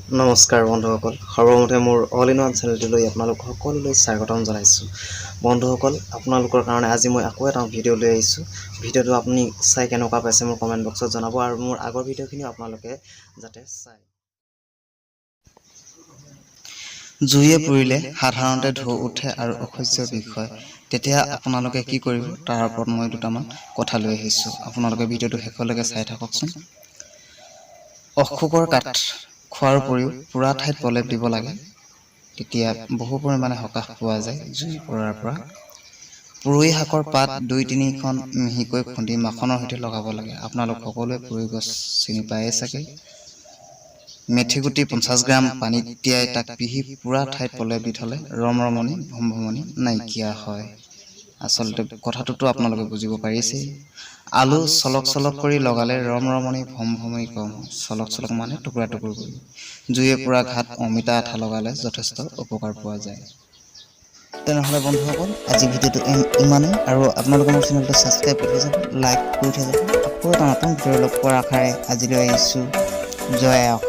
নমস্কাৰ বন্ধুসকল, সৰ্বপ্ৰথমে মোৰ অল ইন ওৱান চেনেলটোলৈ আপোনালোক সকলোলৈ স্বাগতম জনাইছোঁ। বন্ধুসকল, আপোনালোকৰ কাৰণে আজি মই আকৌ এটা ভিডিঅ' লৈ আহিছোঁ। ভিডিঅ'টো আপুনি চাই কেনেকুৱা পাইছে মোৰ কমেণ্ট বক্সত জনাব আৰু মোৰ আগৰ ভিডিঅ'খিনিও আপোনালোকে যাতে চায়। জুইয়ে পুৰিলে সাধাৰণতে ঢৌ উঠে আৰু অসহ্য বিষ হয়। তেতিয়া আপোনালোকে কি কৰিব তাৰ ওপৰত মই দুটামান কথা লৈ আহিছোঁ। আপোনালোকে ভিডিঅ'টো শেষলৈকে চাই থাককচোন। অশোকৰ কাঠ খোৱাৰ উপৰিও পুৰা ঠাইত প্ৰলেপ দিব লাগে। তেতিয়া বহু পৰিমাণে সকাহ পোৱা যায় জুই পৰাৰ পৰা। পুৰৈ শাকৰ পাত ২-৩খন মিহিকৈ খুন্দি মাখনৰ সৈতে লগাব লাগে। আপোনালোক সকলোৱে পুৰৈ গছ চিনি পায়েই চাগে। মেথিগুটি ৫০ গ্ৰাম পানীত তিয়াই তাক পিহি পুৰা ঠাইত প্ৰলেপ দি থ'লে ৰমৰমনি ভমভমনি নাইকিয়া হয়। আচলতে কথাটোতো আপোনালোকে বুজিব পাৰিছেই। আলু চলক চলক কৰি লগালে ৰমৰমনি ভমভমনি কম হয়। চলক চলক মানে টুকুৰা টুকুৰ কৰি। জুইয়ে পুৰা ঘাত অমিতা আঠা লগালে যথেষ্ট উপকাৰ পোৱা যায়। তেনেহ'লে বন্ধুসকল, আজি ভিডিঅ'টো ইমানেই। আৰু আপোনালোকে মোৰ চেনেলটো ছাবস্ক্ৰাইব কৰি থৈ যাব, লাইক কৰি থৈ যাব। আকৌ এটা নতুন ভিডিঅ' লগ পোৱাৰ আশাৰে আজিলৈ আহিছোঁ। জয় অসম।